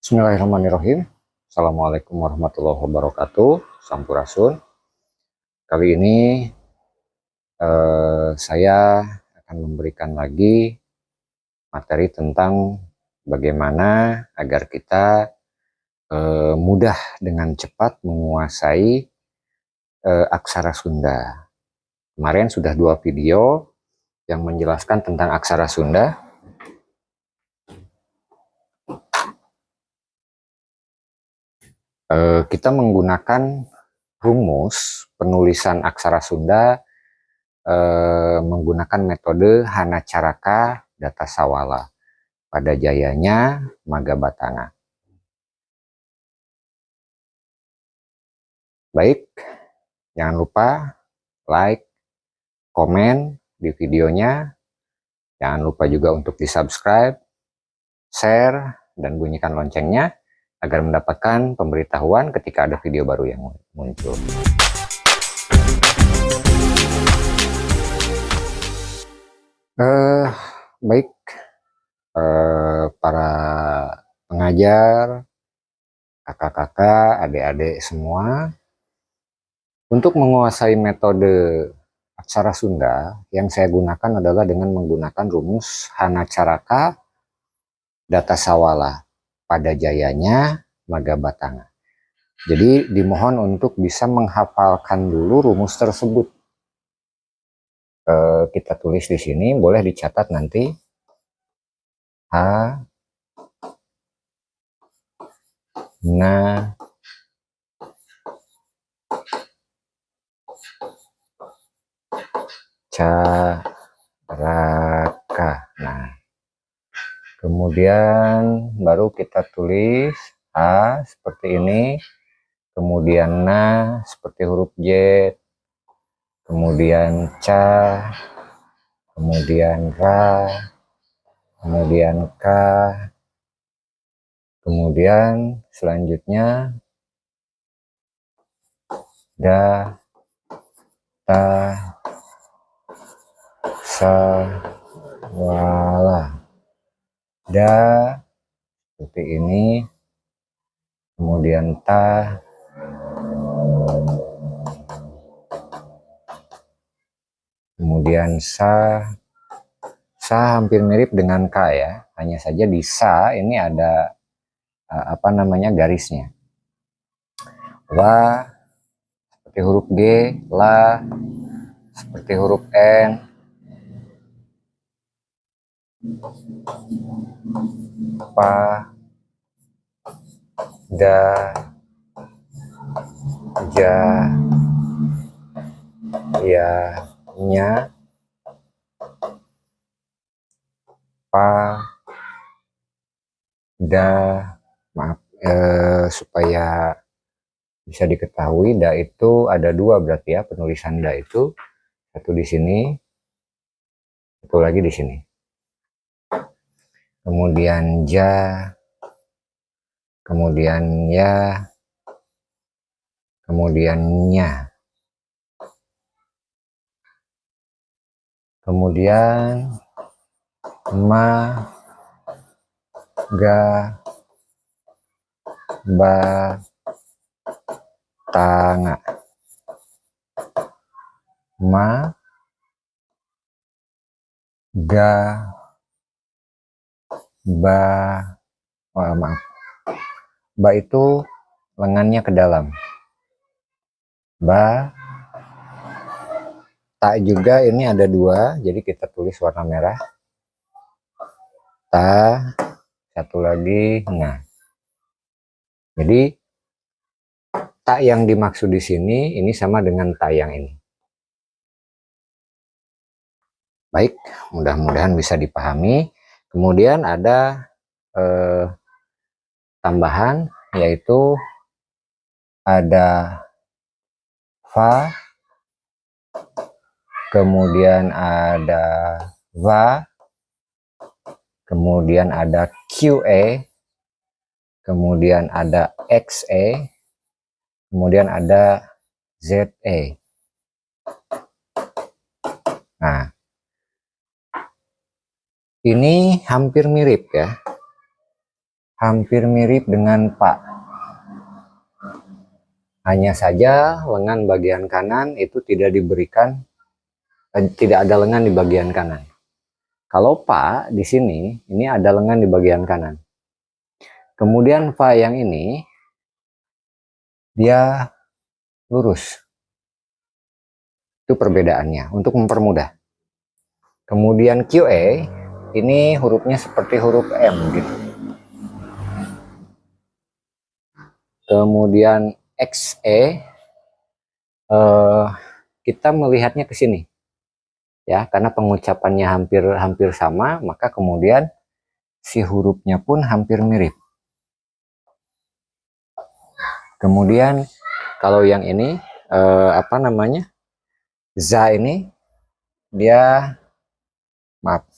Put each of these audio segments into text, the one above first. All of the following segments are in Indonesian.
Bismillahirrahmanirrahim. Assalamualaikum warahmatullahi wabarakatuh. Sampurasun. Kali ini saya akan memberikan lagi materi tentang bagaimana agar kita mudah dengan cepat menguasai aksara Sunda. Kemarin sudah 2 video yang menjelaskan tentang aksara Sunda. Kita menggunakan rumus penulisan aksara Sunda menggunakan metode Hanacaraka Datasawala pada jayanya Magabatana. Baik, jangan lupa like, komen di videonya. Jangan lupa juga untuk di-subscribe, share, dan bunyikan loncengnya agar mendapatkan pemberitahuan ketika ada video baru yang muncul. Baik, para pengajar, kakak-kakak, adik-adik semua, untuk menguasai metode aksara Sunda yang saya gunakan adalah dengan menggunakan rumus Hanacaraka Datasawala pada jayanya Magabatana. Jadi dimohon untuk bisa menghafalkan dulu rumus tersebut. Kita tulis di sini, boleh dicatat nanti. Hanacaraka. Nah, kemudian baru kita tulis A seperti ini, kemudian Na seperti huruf J, kemudian Ca, kemudian Ra, kemudian K, kemudian selanjutnya Da, Ta, Sa, Wala. Da seperti ini, kemudian Ta, kemudian Sa. Sa hampir mirip dengan K ya, hanya saja di Sa ini ada garisnya. Wa seperti huruf G, La seperti huruf N, Pa, Da, Ja, Ya, Nya, Pa, Da. Maaf, supaya bisa diketahui, Da itu ada 2 berarti ya, penulisan Da itu. Satu di sini, satu lagi di sini. Kemudian Ja, kemudian Ya, kemudian Nya. Kemudian Ma, Ga, Ba, Tanga. Ma, Ga, Ba, maaf. Ba itu lengannya ke dalam. Ba. Ta juga ini ada 2, jadi kita tulis warna merah. Ta, satu lagi Nga. Jadi ta yang dimaksud di sini ini sama dengan ta yang ini. Baik, mudah-mudahan bisa dipahami. Kemudian ada tambahan, yaitu ada Fa, kemudian ada Va, kemudian ada QE, kemudian ada XE, kemudian ada ZE. Nah, ini hampir mirip ya. hampir mirip dengan Pak. Hanya saja lengan bagian kanan itu tidak diberikan, tidak ada lengan di bagian kanan. Kalau Pak di sini, ini ada lengan di bagian kanan. Kemudian Fa yang ini, dia lurus. Itu perbedaannya, untuk mempermudah. Kemudian QA, ini hurufnya seperti huruf M gitu. Kemudian XE, kita melihatnya ke sini. Ya, karena pengucapannya hampir sama, maka kemudian si hurufnya pun hampir mirip. Kemudian kalau yang ini apa namanya? Za ini dia, maaf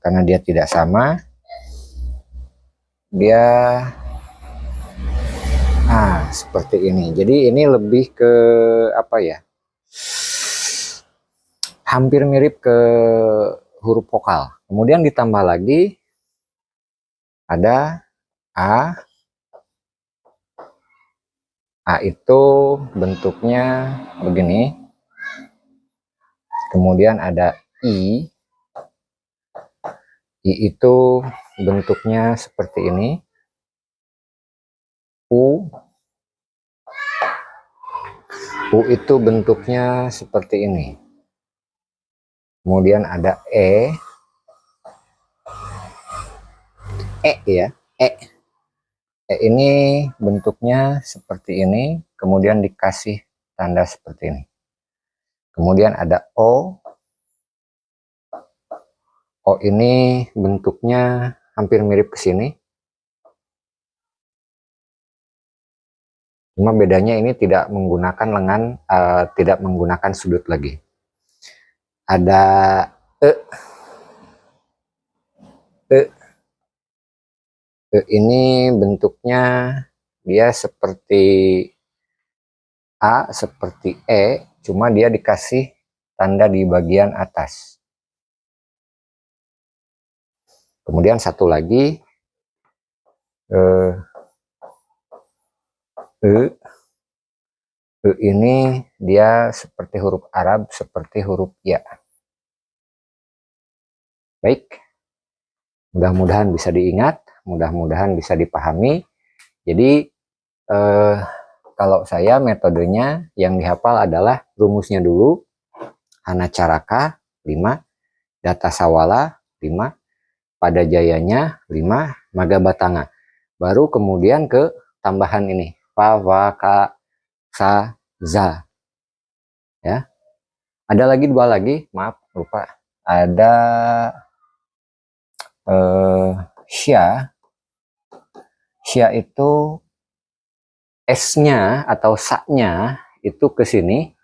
karena dia tidak sama, dia seperti ini. Jadi ini lebih ke apa ya? Hampir mirip ke huruf vokal. Kemudian ditambah lagi ada A. A itu bentuknya begini. Kemudian ada I. I itu bentuknya seperti ini. U. U itu bentuknya seperti ini. Kemudian ada E. E ya. E. E ini bentuknya seperti ini. Kemudian dikasih tanda seperti ini. Kemudian ada O. O ini bentuknya hampir mirip ke sini. Cuma bedanya ini tidak menggunakan lengan, tidak menggunakan sudut lagi. Ada E. E. E ini bentuknya dia seperti A, seperti E, cuma dia dikasih tanda di bagian atas. Kemudian satu lagi E. E ini dia seperti huruf Arab, seperti huruf Ya. Baik, mudah-mudahan bisa diingat, mudah-mudahan bisa dipahami. Jadi kalau saya metodenya yang dihafal adalah rumusnya dulu, Hanacaraka 5, Data Sawala 5, Pada Jayanya 5, Magabatanga. Baru kemudian ke tambahan ini, Fa, Wa, Ka, Sa, Za. Ya. Ada lagi dua lagi, maaf lupa. Ada Sya. Sya itu S-nya atau sa-nya itu ke sini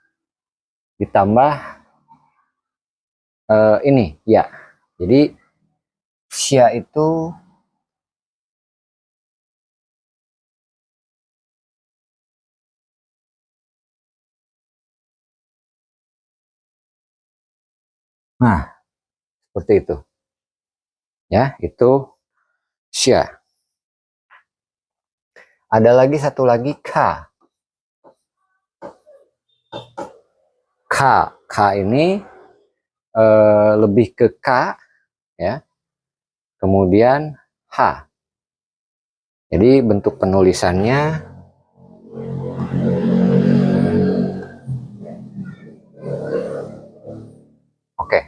ditambah ini ya. Jadi Sya itu seperti itu. Ya, itu Sya. Ada lagi satu lagi K. K. K ini lebih ke K ya. Kemudian H. Jadi bentuk penulisannya oke.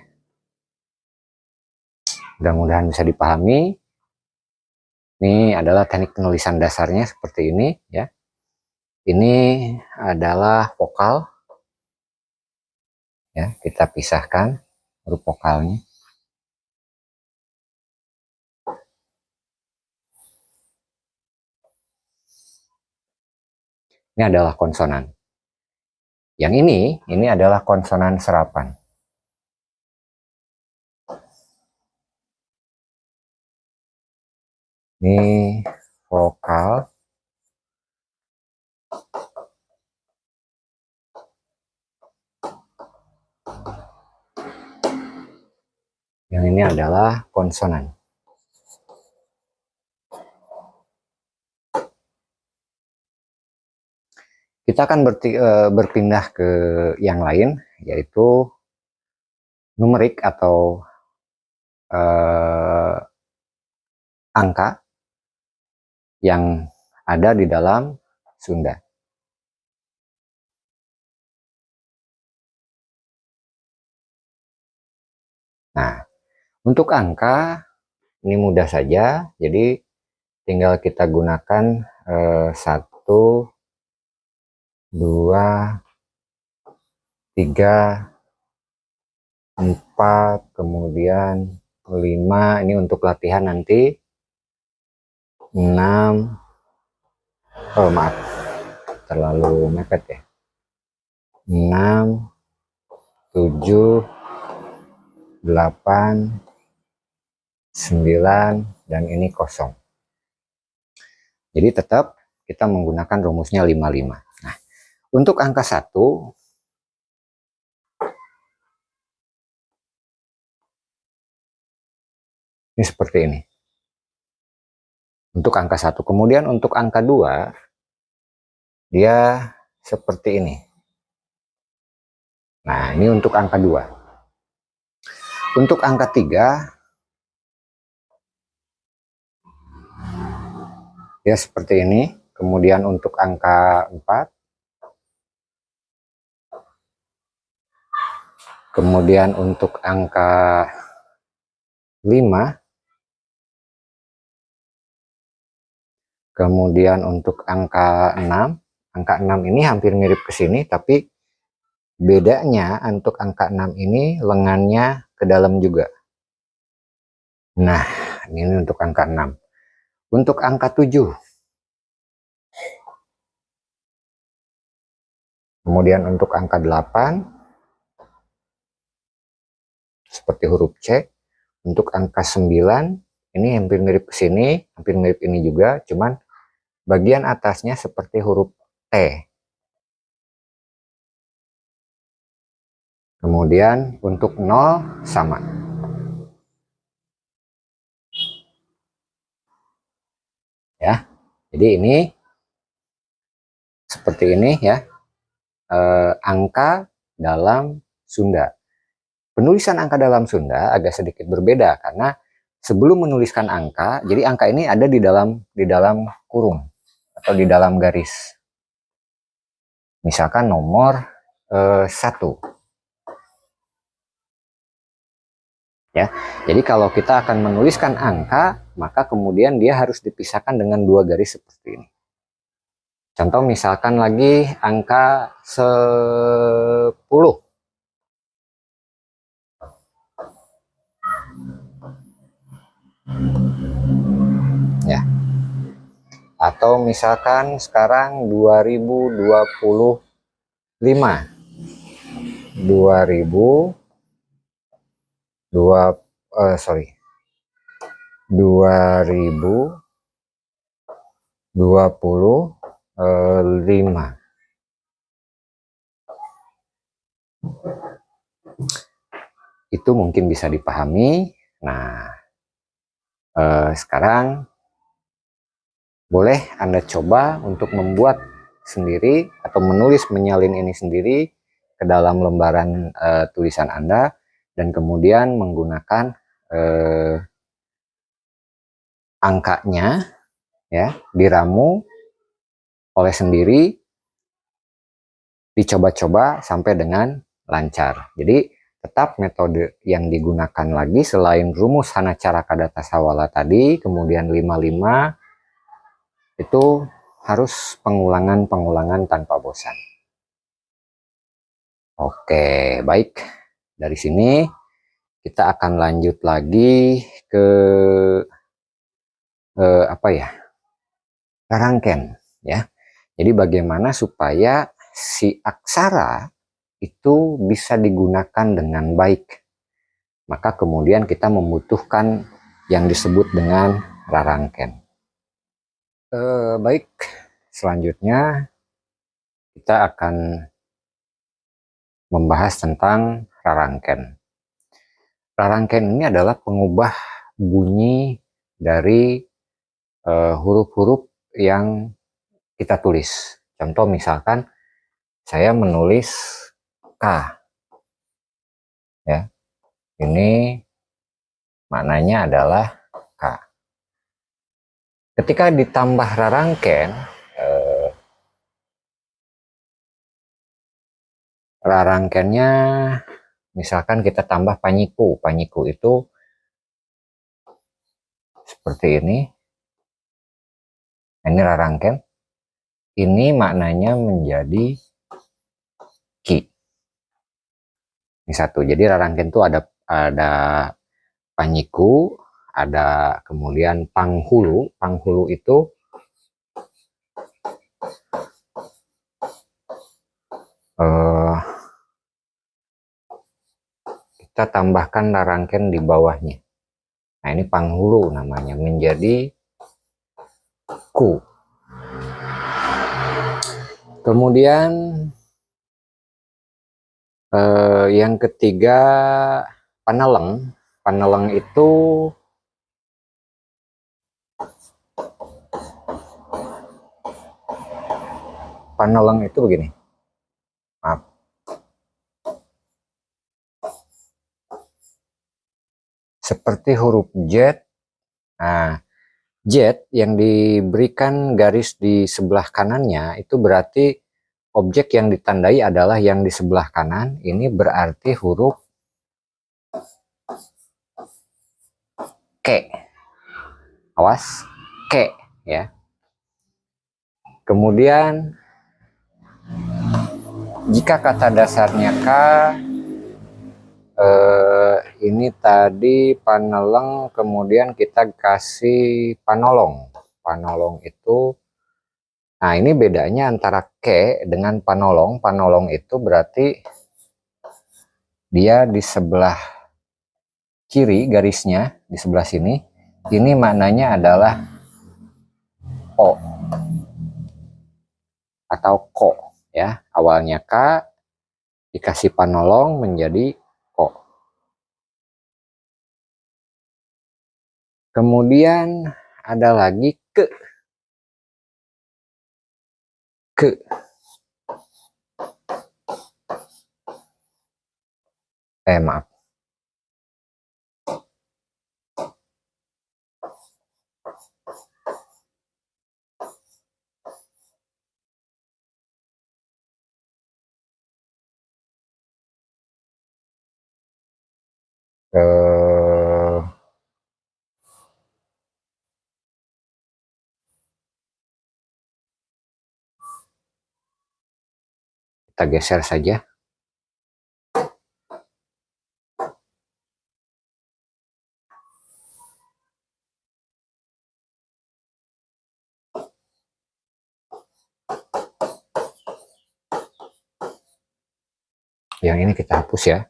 Mudah-mudahan bisa dipahami. Ini adalah teknik penulisan dasarnya seperti ini ya. Ini adalah vokal. Ya, kita pisahkan huruf vokalnya. Ini adalah konsonan. Yang ini adalah konsonan serapan. Ini vokal. Yang ini adalah konsonan. Kita akan berpindah ke yang lain, yaitu numerik atau angka yang ada di dalam Sunda. Nah, untuk angka ini mudah saja, jadi tinggal kita gunakan 1, 2, 3, 4, kemudian 5, ini untuk latihan nanti. 6, oh maaf, terlalu mepet ya. 6, 7, 8, 9, dan ini kosong. Jadi tetap kita menggunakan rumusnya 55. Nah, untuk angka 1, ini seperti ini. Untuk angka 1. Kemudian untuk angka 2, dia seperti ini. Nah, ini untuk angka 2. Untuk angka 3, dia seperti ini. Kemudian untuk angka 4, kemudian untuk angka 5, kemudian untuk angka 6. Angka 6 ini hampir mirip ke sini, tapi bedanya untuk angka 6 ini lengannya ke dalam juga. Nah, ini untuk angka 6. Untuk angka 7, kemudian untuk angka 8, seperti huruf C. Untuk angka 9, ini hampir mirip ke sini, hampir mirip ini juga, cuman bagian atasnya seperti huruf T. Kemudian untuk 0 sama. Ya. Jadi ini seperti ini ya. Angka dalam Sunda. Penulisan angka dalam Sunda agak sedikit berbeda karena sebelum menuliskan angka, jadi angka ini ada di dalam kurung atau di dalam garis. Misalkan nomor 1. Ya. Jadi kalau kita akan menuliskan angka, maka kemudian dia harus dipisahkan dengan 2 garis seperti ini. Contoh misalkan lagi angka 10. Ya. Atau misalkan sekarang 2025. 2025. Itu mungkin bisa dipahami. Nah, sekarang boleh Anda coba untuk membuat sendiri atau menyalin ini sendiri ke dalam lembaran tulisan Anda, dan kemudian menggunakan angkanya ya, diramu oleh sendiri, dicoba-coba sampai dengan lancar. Jadi tetap metode yang digunakan lagi selain rumus Hanacaraka Datasawala tadi, kemudian 55, itu harus pengulangan tanpa bosan. Oke, baik. Dari sini kita akan lanjut lagi ke rangken ya. Jadi bagaimana supaya si aksara itu bisa digunakan dengan baik. Maka kemudian kita membutuhkan yang disebut dengan rarangken. Baik, selanjutnya kita akan membahas tentang rarangken. Rarangken ini adalah pengubah bunyi dari huruf-huruf yang kita tulis. Contoh misalkan saya menulis K ya. Ini maknanya adalah K. Ketika ditambah rarangken, rarangkennya misalkan kita tambah panyiku. Panyiku itu seperti ini. Ini rarangken. Ini maknanya menjadi ki. Ini satu. Jadi rarangken itu ada panyiku, ada kemudian panghulu. Panghulu itu kita tambahkan rarangken di bawahnya. Nah, ini panghulu namanya, menjadi ku. Kemudian yang ketiga paneleng. Paneleng itu begini. Maaf. Seperti huruf Z. Nah, Z yang diberikan garis di sebelah kanannya itu berarti objek yang ditandai adalah yang di sebelah kanan. Ini berarti huruf K. Awas, K ya. Kemudian jika kata dasarnya K, ini tadi paneleng, kemudian kita kasih panolong. Panolong itu, nah ini bedanya antara K dengan panolong. Panolong itu berarti dia di sebelah kiri garisnya, di sebelah sini. Ini maknanya adalah O atau ko ya. Awalnya K dikasih panolong menjadi ko. Kemudian ada lagi ke. Maaf. Kita geser saja. Yang ini kita hapus ya.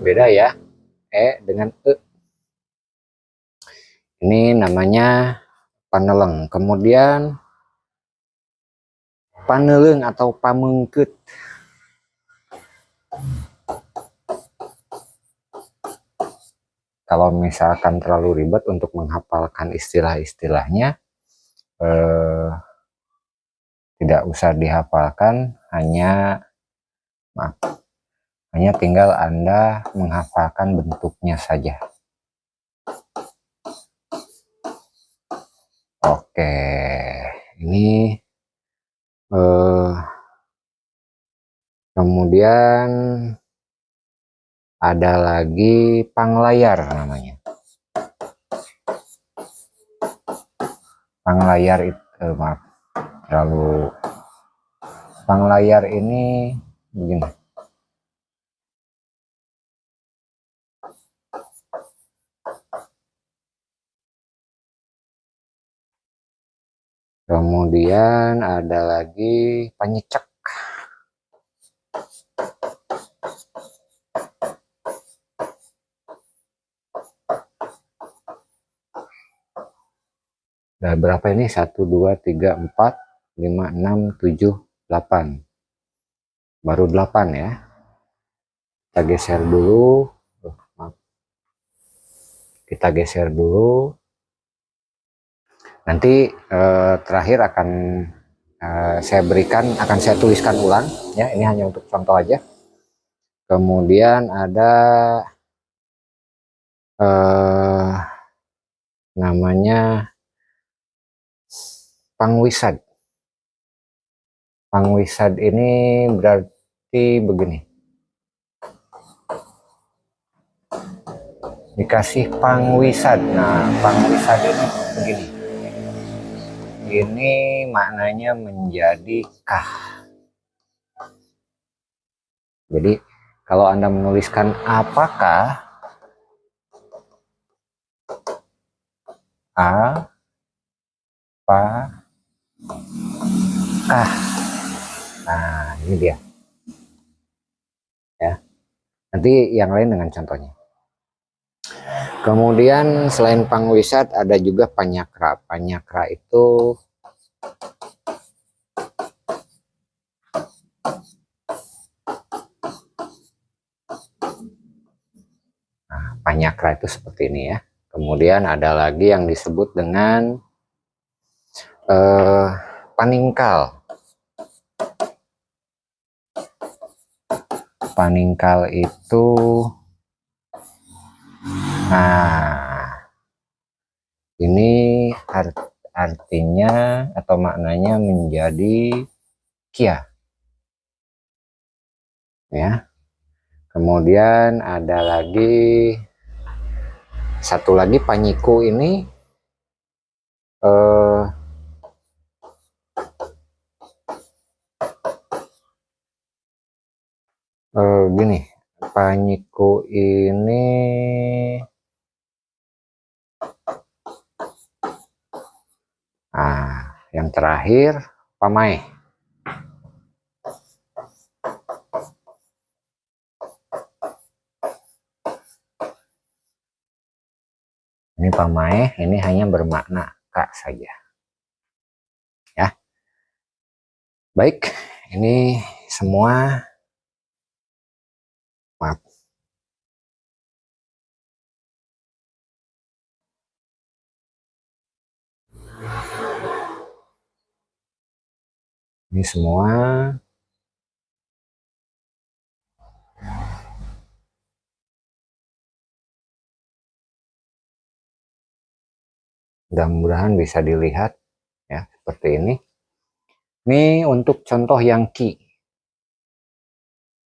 Beda ya, dengan E. Ini namanya paneleng. Kemudian paneleng atau pamengkeut. Kalau misalkan terlalu ribet untuk menghafalkan istilah-istilahnya, tidak usah dihafalkan, hanya tinggal Anda menghafalkan bentuknya saja. Oke, ini kemudian ada lagi panglayar namanya. Panglayar itu maaf, terlalu panglayar ini begini. Kemudian ada lagi panyecek. Nah, berapa ini? 1, 2, 3, 4, 5, 6, 7, 8. Baru 8 ya. Kita geser dulu. Kita geser dulu. Nanti terakhir akan saya tuliskan ulang ya. Ini hanya untuk contoh aja. Kemudian ada namanya pangwisad. Pangwisad ini berarti begini. Dikasih pangwisad. Nah, pangwisad ini begini. Ini maknanya menjadi kah. Jadi kalau Anda menuliskan apakah, apakah, nah ini dia ya. Nanti yang lain dengan contohnya. Kemudian selain pangwisad ada juga panyakra. Panyakra itu panyakra itu seperti ini ya. Kemudian ada lagi yang disebut dengan paningkal. Paningkal itu, nah ini artinya atau maknanya menjadi kia ya. Kemudian ada lagi satu lagi panyiku ini gini, panyiku ini yang terakhir pamai. Ini pamai, ini hanya bermakna kak saja ya. Baik, ini semua, maaf, ini semua mudah-mudahan bisa dilihat ya seperti ini. Ini untuk contoh yang ki.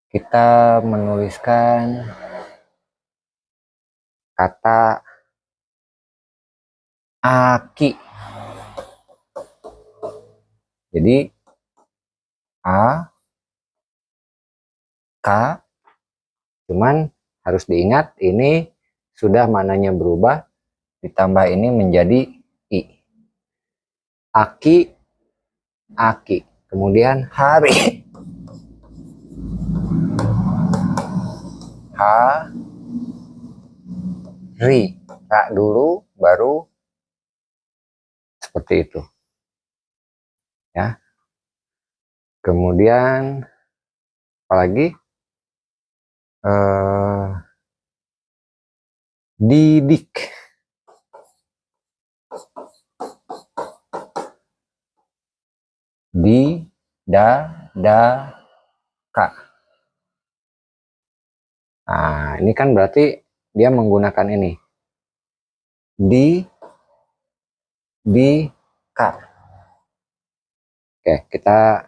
Kita menuliskan kata aki. Jadi a, k, cuman harus diingat ini sudah maknanya berubah, ditambah ini menjadi i. Aki, aki. Kemudian hari, hari, ra dulu baru seperti itu ya. Kemudian apalagi didik. Di, da, ka. Nah, ini kan berarti dia menggunakan ini. Di, ka. Oke, kita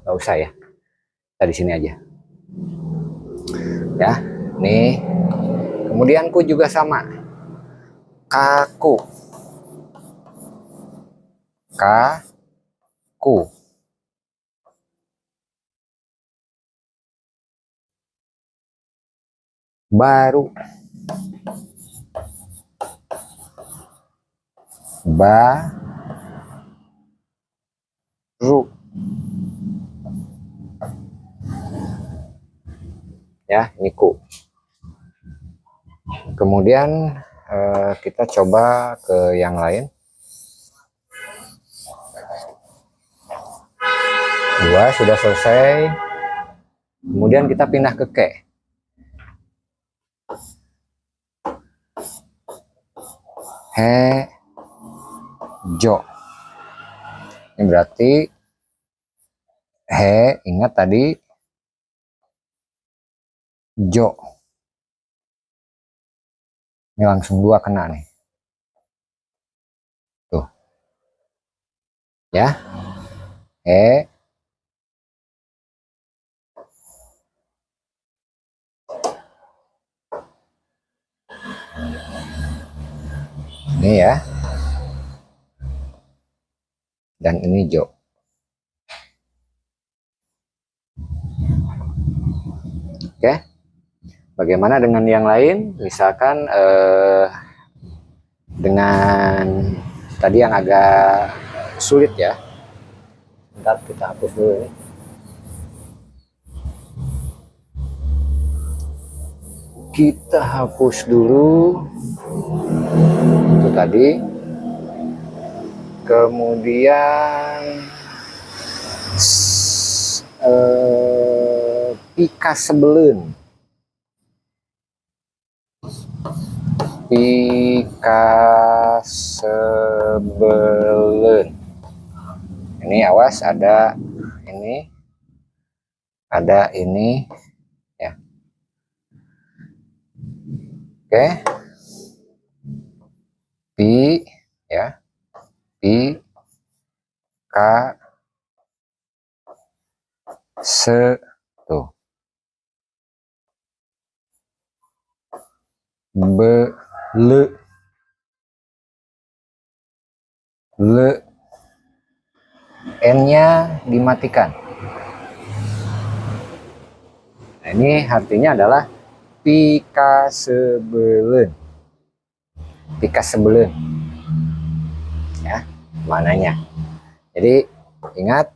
nggak usah ya. Kita di sini aja. Ya, nih. Kemudian ku juga sama. Kaku. Kaku. Baru. Baru. Ya, ini ku. Kemudian kita coba ke yang lain. Dua sudah selesai. Kemudian kita pindah ke ke. He, jo. Ini berarti he, ingat tadi jo. Ini langsung dua kena nih. Tuh. Ya. He. Ini ya. Dan ini jo. Oke. Bagaimana dengan yang lain? Misalkan dengan tadi yang agak sulit ya. Bentar, kita hapus dulu ini. Kita hapus dulu itu tadi. Kemudian pika sebelun. Pika sebelun. Ini awas ada ini. Ada ini ya. Oke. Pi ya. Pi ka se tuh. Be le n-nya dimatikan. Nah, ini artinya adalah pika sebelun. Pika sebelun. Ya, mananya. Jadi ingat,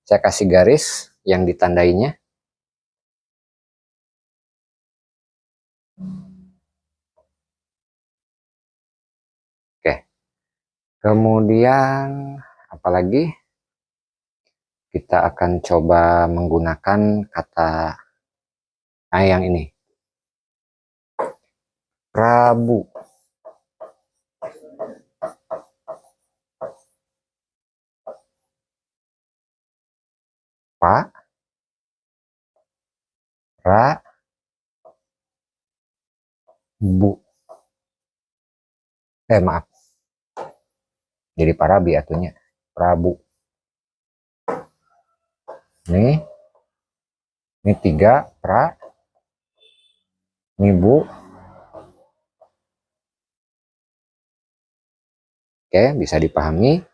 saya kasih garis yang ditandainya. Oke. Kemudian apalagi? Kita akan coba menggunakan kata yang ini. Rabu. Pa. Ra. Bu. Maaf. Jadi parabi atunya. Prabu. Nih. Ini 3 pra. Ini bu. Oke, bisa dipahami.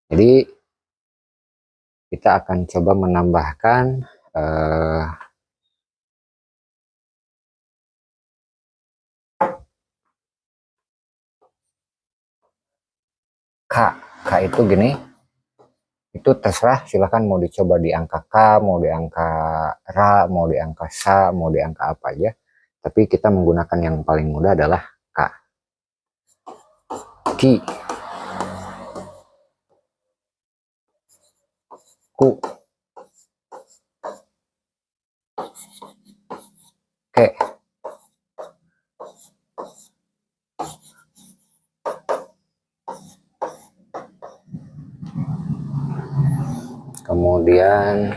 Jadi kita akan coba menambahkan K. K itu gini. Itu terserah, silahkan mau dicoba di angka K, mau di angka Ra, mau di angka Sa, mau di angka apa aja. Tapi kita menggunakan yang paling mudah adalah K. Ki. Ku. Ke. Kemudian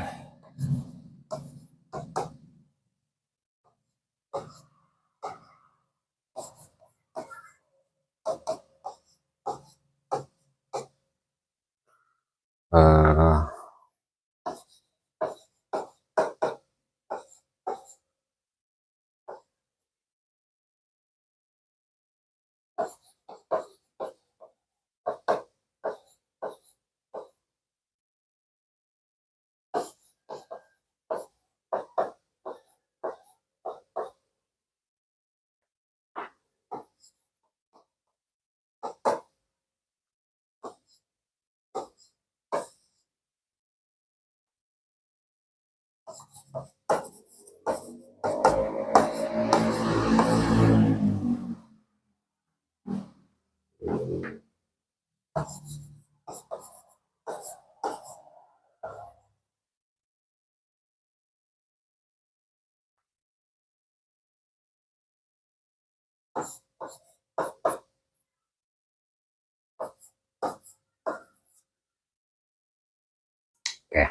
Oke,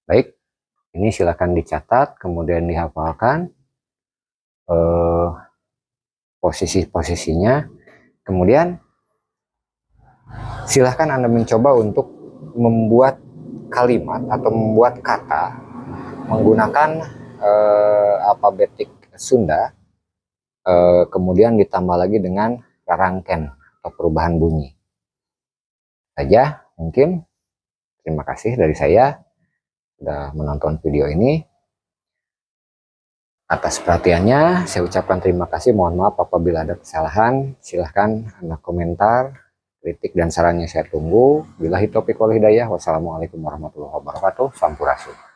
baik. Ini silakan dicatat, kemudian dihafalkan posisi-posisinya. Kemudian silahkan Anda mencoba untuk membuat kalimat atau membuat kata menggunakan alfabetik Sunda, kemudian ditambah lagi dengan rangken atau perubahan bunyi. Saja mungkin. Terima kasih dari saya sudah menonton video ini. Atas perhatiannya, saya ucapkan terima kasih. Mohon maaf apabila ada kesalahan. Silahkan Anda komentar, kritik dan sarannya saya tunggu. Billahi taufiq wal hidayah. Wassalamualaikum warahmatullahi wabarakatuh. Sampurasun.